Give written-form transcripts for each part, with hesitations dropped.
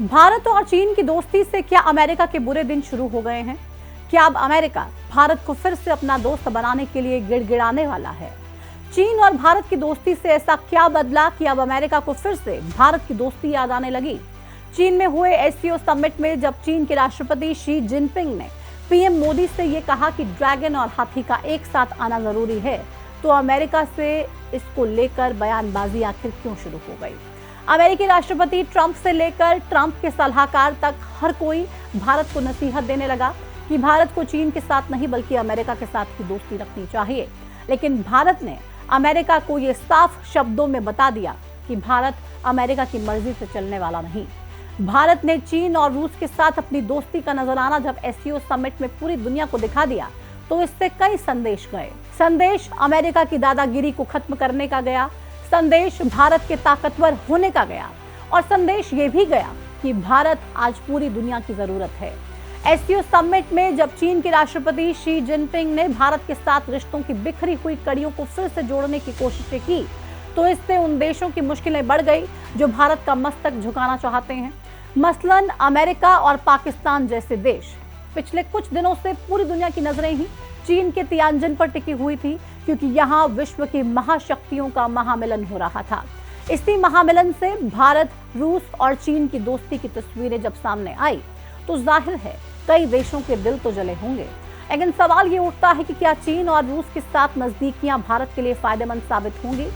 भारत और चीन की दोस्ती से क्या अमेरिका के बुरे दिन शुरू हो गए हैं? क्या अब अमेरिका भारत को फिर से अपना दोस्त बनाने के लिए गिड़गिड़ाने वाला है? चीन और भारत की दोस्ती से ऐसा क्या बदला कि अब अमेरिका को फिर से भारत की दोस्ती याद आने लगी? चीन में हुए एससीओ समिट में जब चीन के राष्ट्रपति शी जिनपिंग ने पीएम मोदी से ये कहा कि ड्रैगन और हाथी का एक साथ आना जरूरी है, तो अमेरिका से इसको लेकर बयानबाजी आखिर क्यों शुरू हो गई? अमेरिकी राष्ट्रपति ट्रंप से लेकर ट्रंप के सलाहकार तक हर कोई भारत को नसीहत देने लगा कि भारत को चीन के साथ नहीं बल्कि अमेरिका के साथ ही दोस्ती रखनी चाहिए। लेकिन भारत ने अमेरिका को ये साफ शब्दों में बता दिया कि भारत अमेरिका की मर्जी से चलने वाला नहीं। भारत ने चीन और रूस के साथ अपनी दोस्ती का नजराना जब एससीओ समिट में पूरी दुनिया को दिखा दिया तो इससे कई संदेश गए। संदेश अमेरिका की दादागिरी को खत्म करने का गया, संदेश भारत के ताकतवर होने का गया और संदेश ये भी गया कि भारत आज पूरी दुनिया की जरूरत है। एससीओ समिट में जब चीन के राष्ट्रपति शी जिनपिंग ने भारत के साथ रिश्तों की बिखरी हुई कड़ियों को फिर से जोड़ने की कोशिशें की तो इससे उन देशों की मुश्किलें बढ़ गई जो भारत का मस्तक झुकाना चाहते हैं। मसलन अमेरिका और पाकिस्तान जैसे देश। पिछले कुछ दिनों से पूरी दुनिया की नजरें ही चीन के तियानजिन पर टिकी हुई थी, क्योंकि यहाँ विश्व की महाशक्तियों का महामिलन हो रहा था। इसी महामिलन से भारत, रूस और चीन की दोस्ती की तस्वीरें जब सामने आई तो जाहिर है कई देशों के दिल तो जले होंगे। लेकिन सवाल ये उठता है कि क्या चीन और रूस के साथ नजदीकियां भारत के लिए फायदेमंद साबित होंगी?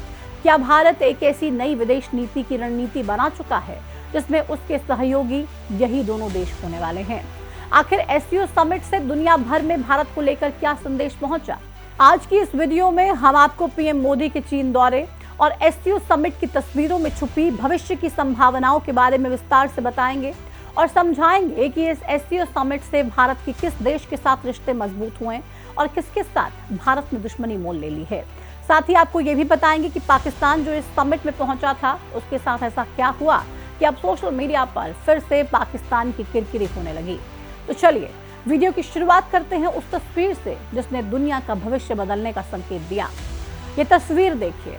क्या भारत एक ऐसी नई विदेश नीति की रणनीति बना चुका है जिसमें उसके सहयोगी यही दोनों देश होने वाले हैं? आखिर एससीओ समिट से दुनिया भर में भारत को लेकर क्या संदेश पहुंचा? आज की इस वीडियो में हम आपको पीएम मोदी के चीन दौरे और एससीओ समिट की तस्वीरों में छुपी भविष्य की संभावनाओं के बारे में विस्तार से बताएंगे और समझाएंगे कि इस एससीओ समिट से भारत के किस देश के साथ रिश्ते मजबूत हुए और किसके साथ भारत ने दुश्मनी मोल ले ली है। साथ ही आपको ये भी बताएंगे कि पाकिस्तान जो इस समिट में पहुंचा था उसके साथ ऐसा क्या हुआ कि अब सोशल मीडिया पर फिर से पाकिस्तान की किरकिरी होने लगी। तो चलिए वीडियो की शुरुआत करते हैं उस तस्वीर से जिसने दुनिया का भविष्य बदलने का संकेत दिया। ये तस्वीर देखिए।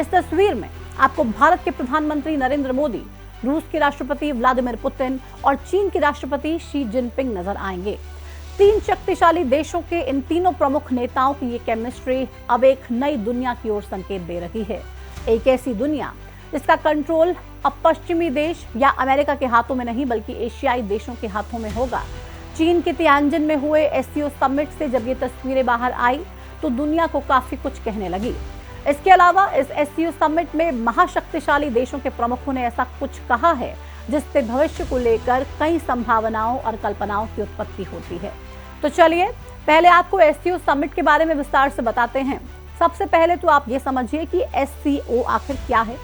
इस तस्वीर में आपको भारत के प्रधानमंत्री नरेंद्र मोदी, रूस के राष्ट्रपति व्लादिमीर पुतिन और चीन के राष्ट्रपति शी जिनपिंग नजर आएंगे। तीन शक्तिशाली देशों के इन तीनों प्रमुख नेताओं की ये केमिस्ट्री अब एक नई दुनिया की ओर संकेत दे रही है। एक ऐसी दुनिया जिसका कंट्रोल अब पश्चिमी देश या अमेरिका के हाथों में नहीं बल्कि एशियाई देशों के हाथों में होगा। चीन के तियानजिन में हुए एससीओ समिट से जब ये तस्वीरें बाहर आई तो दुनिया को काफी कुछ कहने लगी। इसके अलावा इस एससीओ समिट में महाशक्तिशाली देशों के प्रमुखों ने ऐसा कुछ कहा है जिससे भविष्य को लेकर कई संभावनाओं और कल्पनाओं की उत्पत्ति होती है। तो चलिए पहले आपको एससीओ समिट के बारे में विस्तार से बताते हैं। सबसे पहले तो आप ये समझिए कि एससीओ आखिर क्या है।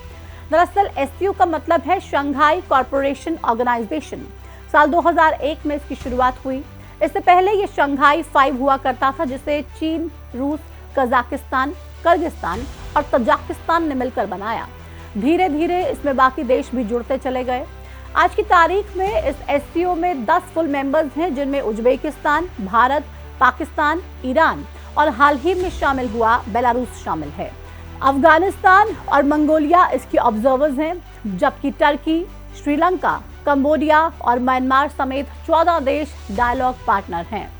दरअसल एससीओ का मतलब है शंघाई कॉरपोरेशन ऑर्गेनाइजेशन। साल 2001 में इसकी शुरुआत हुई। इससे पहले ये शंघाई 5 हुआ करता था, जिसे चीन, रूस, कजाकिस्तान, किर्गिस्तान और तजाकिस्तान ने मिलकर बनाया। धीरे धीरे इसमें बाकी देश भी जुड़ते चले गए। आज की तारीख में इस एससीओ में 10 फुल मेंबर्स हैं, जिनमें उज्बेकिस्तान, भारत, पाकिस्तान, ईरान और हाल ही में शामिल हुआ बेलारूस शामिल है। अफगानिस्तान और मंगोलिया इसकी ऑब्जर्वर्स हैं, जबकि टर्की, श्रीलंका, कंबोडिया और म्यांमार समेत 14 देश डायलॉग पार्टनर हैं।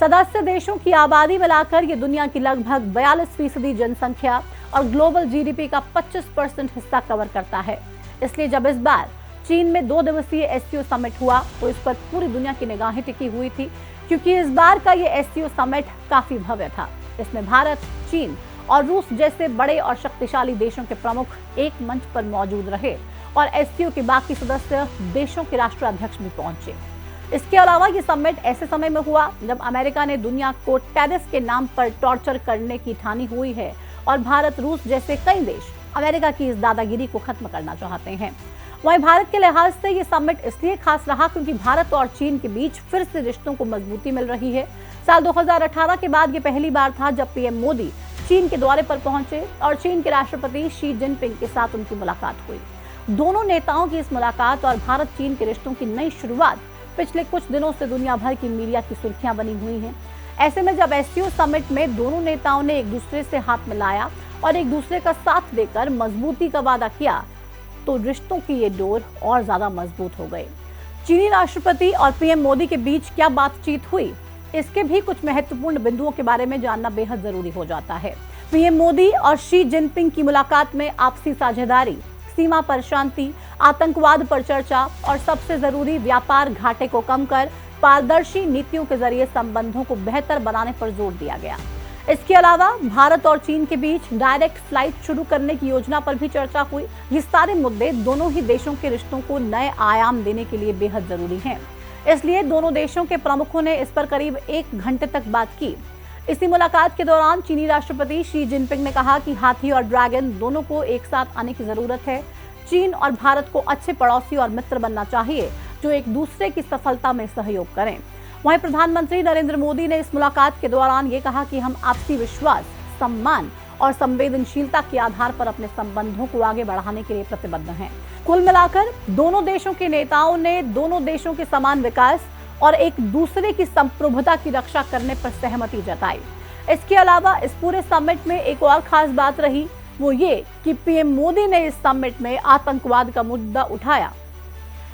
सदस्य देशों की आबादी मिलाकर ये दुनिया की लगभग 42% जनसंख्या और ग्लोबल जीडीपी का 25% हिस्सा कवर करता है। इसलिए जब इस बार चीन में 2 दिवसीय एससीओ समिट हुआ तो इस पर पूरी दुनिया की निगाहें टिकी हुई थी, क्योंकि इस बार का ये एससीओ समिट काफी भव्य था। इसमें भारत, चीन और रूस जैसे बड़े और शक्तिशाली देशों के प्रमुख एक मंच पर मौजूद रहे और एससीओ के बाकी सदस्य देशों के राष्ट्राध्यक्ष भी पहुंचे। इसके अलावा ये समिट ऐसे समय में हुआ जब अमेरिका ने दुनिया को टेररिस्ट के नाम पर टॉर्चर करने की ठानी हुई है और भारत, रूस जैसे कई देश अमेरिका की इस दादागिरी को खत्म करना चाहते हैं। वहीं भारत के लिहाज से ये समिट इसलिए खास रहा क्योंकि भारत और चीन के बीच फिर से रिश्तों को मजबूती मिल रही है। साल 2018 के बाद ये पहली बार था जब पीएम मोदी चीन के दौरे पर पहुंचे और चीन के राष्ट्रपति शी जिनपिंग के साथ उनकी मुलाकात हुई। दोनों नेताओं की इस मुलाकात और भारत चीन के रिश्तों की नई शुरुआत पिछले कुछ दिनों से दुनिया भर की मीडिया की सुर्खियां बनी हुई हैं। ऐसे में जब एससीओ समिट में दोनों नेताओं ने एक दूसरे से हाथ मिलाया और एक दूसरे का साथ देकर मजबूती का वादा किया तो रिश्तों की ये डोर और ज्यादा मजबूत हो गई। चीनी राष्ट्रपति और पीएम मोदी के बीच क्या बातचीत हुई, इसके भी कुछ महत्वपूर्ण बिंदुओं के बारे में जानना बेहद जरूरी हो जाता है। पीएम मोदी और शी जिनपिंग की मुलाकात में आपसी साझेदारी, सीमा पर शांति, आतंकवाद पर चर्चा और सबसे जरूरी व्यापार घाटे को कम कर पारदर्शी नीतियों के जरिए संबंधों को बेहतर बनाने पर जोर दिया गया। इसके अलावा भारत और चीन के बीच डायरेक्ट फ्लाइट शुरू करने की योजना पर भी चर्चा हुई। ये सारे मुद्दे दोनों ही देशों के रिश्तों को नए आयाम देने के लिए बेहद जरूरी हैं। इसलिए दोनों देशों के प्रमुखों ने इस पर करीब 1 घंटे तक बात की। इसी मुलाकात के दौरान चीनी राष्ट्रपति शी जिनपिंग ने कहा कि हाथी और ड्रैगन दोनों को एक साथ आने की जरूरत है। चीन और भारत को अच्छे पड़ोसी और मित्र बनना चाहिए जो एक दूसरे की सफलता में सहयोग करें। वहीं प्रधानमंत्री नरेंद्र मोदी ने इस मुलाकात के दौरान ये कहा कि हम आपसी विश्वास, सम्मान और संवेदनशीलता के आधार पर अपने संबंधों को आगे बढ़ाने के लिए प्रतिबद्ध हैं। कुल मिलाकर दोनों देशों के नेताओं ने दोनों देशों के समान विकास और एक दूसरे की संप्रभुता की रक्षा करने पर सहमति जताई। इसके अलावा इस पूरे समिट में एक और खास बात रही, वो ये कि पीएम मोदी ने इस समिट में आतंकवाद का मुद्दा उठाया।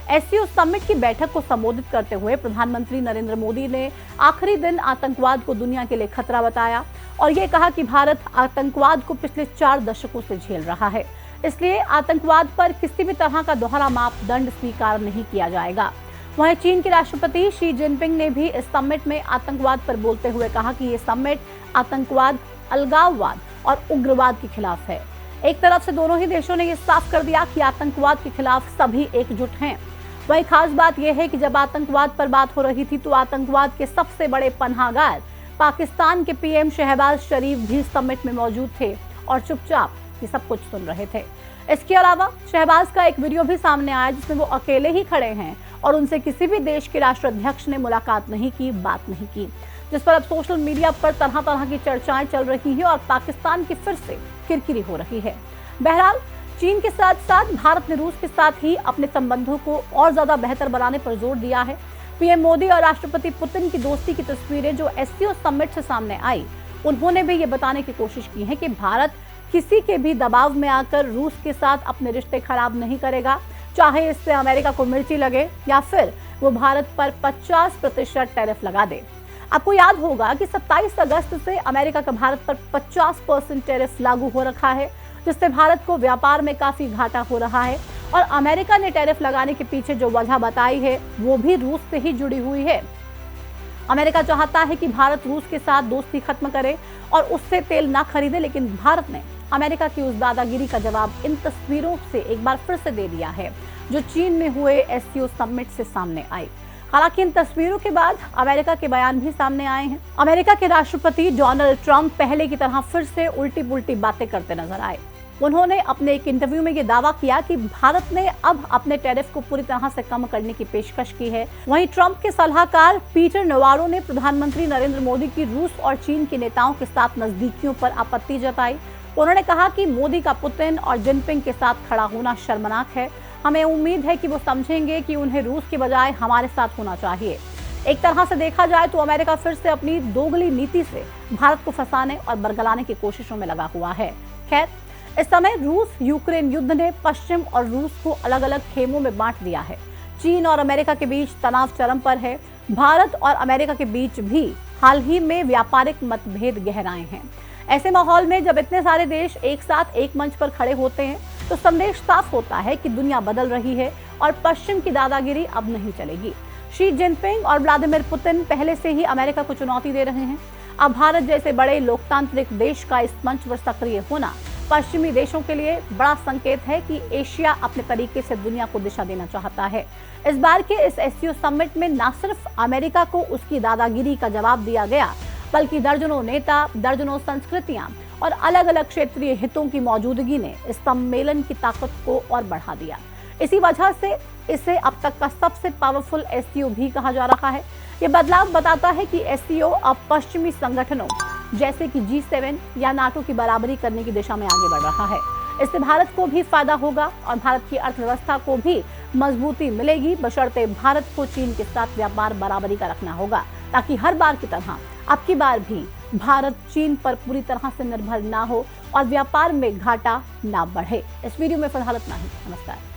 एससीओ समिट की बैठक को संबोधित करते हुए प्रधानमंत्री नरेंद्र मोदी ने आखिरी दिन आतंकवाद को दुनिया के लिए खतरा बताया और ये कहा कि भारत आतंकवाद को पिछले 4 दशकों से झेल रहा है, इसलिए आतंकवाद पर किसी भी तरह का दोहरा मापदंड स्वीकार नहीं किया जाएगा। वहीं चीन के राष्ट्रपति शी जिनपिंग ने भी इस समिट में आतंकवाद पर बोलते हुए कहा कि ये समिट आतंकवाद, अलगाववाद और उग्रवाद के खिलाफ है। एक तरफ से दोनों ही देशों ने ये साफ कर दिया कि आतंकवाद के खिलाफ सभी एकजुट हैं। वही खास बात यह है कि जब आतंकवाद पर बात हो रही थी तो आतंकवाद के सबसे बड़े पनाहगार पाकिस्तान के पीएम शहबाज शरीफ भी समिट में मौजूद थे और चुपचाप ये सब कुछ सुन रहे थे। इसके अलावा शहबाज का एक वीडियो भी सामने आया जिसमें वो अकेले ही खड़े हैं और उनसे किसी भी देश के राष्ट्राध्यक्ष ने मुलाकात नहीं की, बात नहीं की, जिस पर अब सोशल मीडिया पर तरह तरह की चर्चाएं चल रही हैं और पाकिस्तान की फिर से किरकिरी हो रही है। बहरहाल चीन के साथ साथ भारत ने रूस के साथ ही अपने संबंधों को और ज्यादा बेहतर बनाने पर जोर दिया है। पीएम मोदी और राष्ट्रपति पुतिन की दोस्ती की तस्वीरें जो एससीओ समिट से सामने आई, उन्होंने भी ये बताने की कोशिश की है कि भारत किसी के भी दबाव में आकर रूस के साथ अपने रिश्ते खराब नहीं करेगा, चाहे इससे अमेरिका को मिर्ची लगे या फिर वो भारत पर 50% टैरिफ लगा दे। आपको याद होगा कि 27 अगस्त से अमेरिका का भारत पर 50% टैरिफ लागू हो रखा है, जिससे भारत को व्यापार में काफी घाटा हो रहा है और अमेरिका ने टैरिफ लगाने के पीछे जो वजह बताई है वो भी रूस से ही जुड़ी हुई है। अमेरिका चाहता है कि भारत रूस के साथ दोस्ती खत्म करे और उससे तेल ना खरीदे, लेकिन भारत ने अमेरिका की उस दादागिरी का जवाब इन तस्वीरों से एक बार फिर से दे दिया है जो चीन में हुए एससीओ समिट से सामने आई। हालांकि इन तस्वीरों के बाद अमेरिका के बयान भी सामने आए हैं। अमेरिका के राष्ट्रपति डोनाल्ड ट्रंप पहले की तरह फिर से उल्टी पुल्टी बातें करते नजर आए। उन्होंने अपने एक इंटरव्यू में ये दावा किया कि भारत ने अब अपने टैरिफ को पूरी तरह से कम करने की पेशकश की है। वहीं ट्रंप के सलाहकार पीटर नवारो ने प्रधानमंत्री नरेंद्र मोदी की रूस और चीन के नेताओं के साथ नजदीकियों पर आपत्ति जताई। उन्होंने कहा कि मोदी का पुतिन और जिनपिंग के साथ खड़ा होना शर्मनाक है। हमें उम्मीद है कि वो समझेंगे कि उन्हें रूस के बजाय हमारे साथ होना चाहिए। एक तरह से देखा जाए तो अमेरिका फिर से अपनी दोगली नीति से भारत को फंसाने और बरगलाने की कोशिशों में लगा हुआ है। खैर, इस समय रूस यूक्रेन युद्ध ने पश्चिम और रूस को अलग अलग खेमों में बांट दिया है। चीन और अमेरिका के बीच तनाव चरम पर है। भारत और अमेरिका के बीच भी हाल ही में व्यापारिक मतभेद गहराए हैं। ऐसे माहौल में जब इतने सारे देश एक साथ एक मंच पर खड़े होते हैं तो संदेश साफ होता है कि दुनिया बदल रही है और पश्चिम की दादागिरी अब नहीं चलेगी। शी जिनपिंग और व्लादिमीर पुतिन पहले से ही अमेरिका को चुनौती दे रहे हैं। अब भारत जैसे बड़े लोकतांत्रिक देश का इस मंच पर सक्रिय होना पश्चिमी देशों के लिए बड़ा संकेत है कि एशिया अपने तरीके से दुनिया को दिशा देना चाहता है। इस बार के इस एससीओ समिट में न सिर्फ अमेरिका को उसकी दादागिरी का जवाब दिया गया, बल्कि दर्जनों नेता, दर्जनों संस्कृतियां और अलग अलग क्षेत्रीय हितों की मौजूदगी ने इस सम्मेलन की ताकत को और बढ़ा दिया। इसी वजह से इसे अब तक का सबसे पावरफुल एससीओ भी कहा जा रहा है। ये बदलाव बताता है कि एससीओ अब पश्चिमी संगठनों जैसे कि G7 या नाटो की बराबरी करने की दिशा में आगे बढ़ रहा है। इससे भारत को भी फायदा होगा और भारत की अर्थव्यवस्था को भी मजबूती मिलेगी, बशर्ते भारत को चीन के साथ व्यापार बराबरी का रखना होगा, ताकि हर बार की तरह अब की बार भी भारत चीन पर पूरी तरह से निर्भर ना हो और व्यापार में घाटा ना बढ़े। इस वीडियो में फिलहाल इतना ही। नमस्कार।